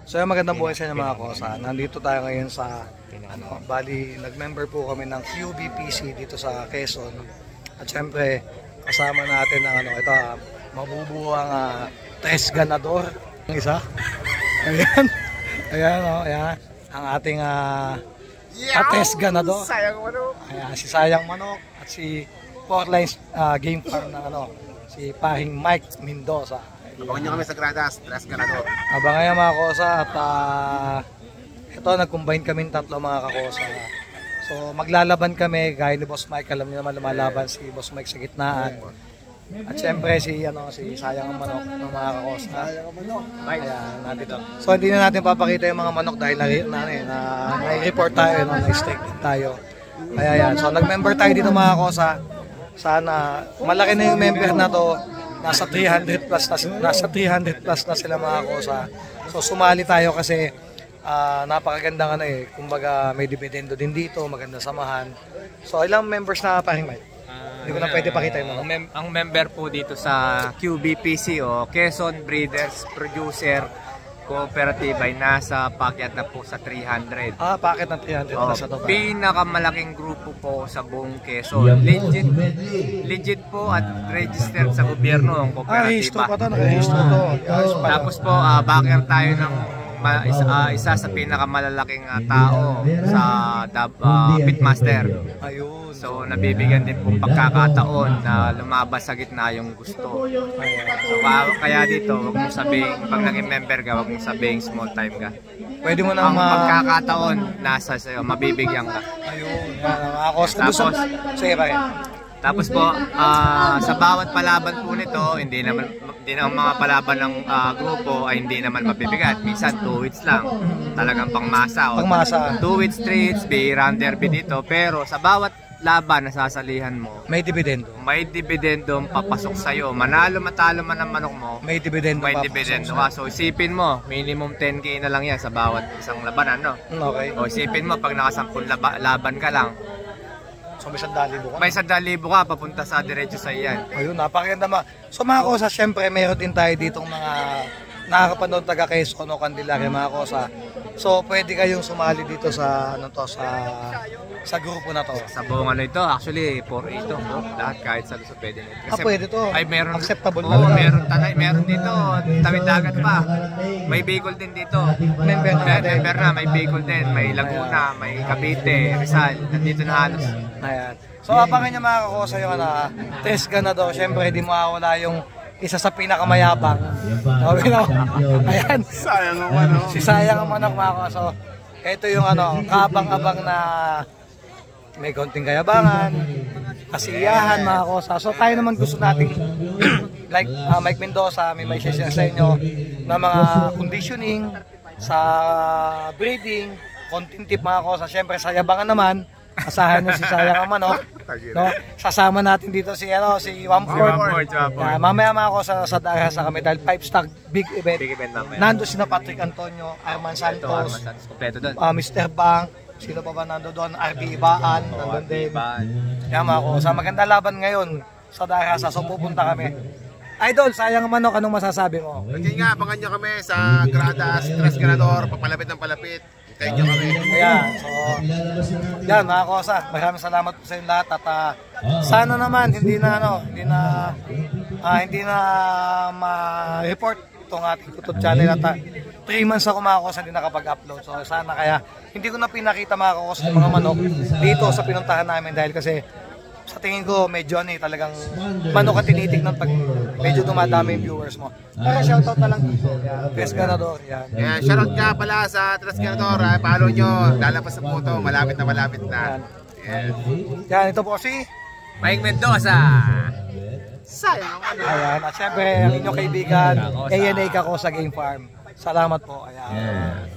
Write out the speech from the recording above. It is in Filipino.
So yung magandang buhay sa inyo mga kosa. Nandito tayo ngayon sa bali nag-member po kami ng QBPC dito sa Quezon. At syempre kasama natin ang ito mabubuang tres ganador. Ang isa. Ayan. Ayan ang ating tres ganador. Sayang Manok. Ayan, si Sayang Manok at si Portlines Game Farm na si Pahing Mike Mendoza. Abangan nyo kami sa Gradas, tres ganador. Abangan nyo mga kakosa at ito nag-combine kami tatlo mga kakosa. So maglalaban kami gaya ni Boss Mike, alam niyo naman lumalaban si Boss Mike sa gitnaan. At syempre si Sayang Manok ng mga kakosa. Ayan, nandito. So hindi na natin papakita yung mga manok dahil na-report tayo, na-strike tayo. Kaya yan, so nag-member tayo dito mga kakosa. Sana malaki na yung member na to. Nasa 300 plus na sila mga kosa. So sumali tayo kasi napakagandang kumbaga may dividendo din dito, magandang samahan. So ilang members na paring Mike? Hindi ko na pwede pakita yung mga. Ang member po dito sa QBPC Quezon Breeders Producer Cooperative ay nasa packet na po sa 300. Packet ng 300 na sa to. Pinakamalaking grupo po sa buong Quezon. Legit po at registered sa gobyerno ang kooperatiba. Rehistro pa to, naka-rehistro to. Tapos po, backer tayo ng isa sa pinakamalalaking tao sa Pitmaster. Ayun. So nabibigyan din po pagkakataon na lumabas sa gitna yung gusto. So kaya dito, wag mong sabihin, pag naging member ka, wag mong sabihin small time ka. Pwede mo na ang pagkakataon nasa sa'yo, mabibigyan ka. Ayun. Sige pa rin. Tapos po, sa bawat palaban po nito, hindi naman mga palaban ng grupo ay hindi naman mabibigat. Minsan 2 hits lang, talagang pangmasa. 2 hits, 3 hits, round derby dito. Pero sa bawat laban na sasalihan mo, may dividendo. May dividendo papasok sa'yo. Manalo, matalo man ang manok mo, may dividendo ka. So isipin mo, minimum 10k na lang yan sa bawat isang labanan, no? Okay. O isipin mo, pag nakasampung laban ka lang, so may 100,000 ka? May 100,000 ka, papunta sa diretso sa iyan. Ayun, napakaganda So mga kosa, syempre meron din tayo ditong mga nakakapanood taga Quezon o Candelaria mga kosa. So pwede kayong sumali dito sa sa grupo na to. Sa buong ito, actually 4A ito. Lahat kahit sa Luzon pwede nito. Kasi pwede to. Ay meron acceptable talaga. Meron dito, tawid dagat pa. May Bicol din dito. Member na, may Bicol din, may Laguna, may Cavite, Rizal, nandito na halos. Ayan. So abangan niyo mga kakosa yung test ganador. Syempre hindi mawawala yung isa sa pinakamayabang. Ayan. Sayang ang Manok. Si Sayang ang Manok mga kakosa. So ito yung kabang-abang na may konting kayabangan, kasiyahan mga kosa. So tayo naman gusto nating like Mike Mendoza, may share sa inyo na mga conditioning, sa breeding, konting tip mga kosa. Siyempre sa yabangan naman, asahan nyo si Sayang ang Manok. No? Sasama natin dito si Wamford. Mamaya mga kosa sa Darasa kami dahil 5-star big event. Nando si Patrick Antonio, Arman Santos, Mr. Bang. Sino pa ba nando doon? RB Ibaan, nandun din. Yan mga kosa. Maganda laban ngayon sa Darasa. So pupunta kami. Idol, Sayang ang Manok, anong masasabi mo? Hindi nga, abangan nyo kami sa Gradas, tres ganador, papalapit ng palapit. Hintayin nyo kami. Ayan, so yan mga kosa. Maraming salamat po sa inyo lahat. At sana naman hindi na ma-report itong ating YouTube channel at 3 months ako mga kosa hindi nakapag-upload. So sana kaya hindi ko na pinakita mga kosa ng mga manok dito sa pinuntahan namin dahil kasi sa tingin ko medyo talagang manok at tinitignan pag medyo dumadami yung viewers mo. Kaya shoutout na lang dito. Tres ganador. Yan. Yeah, shoutout ka pala sa tres ganador. Follow nyo. Lalabas sa photo. Malapit na. Yan, ito po si Mike Mendoza. Sayang ang Manok. Ayan, at syempre ang inyong kaibigan ANA Kakosa Game Farm. Salamat po. Ayan.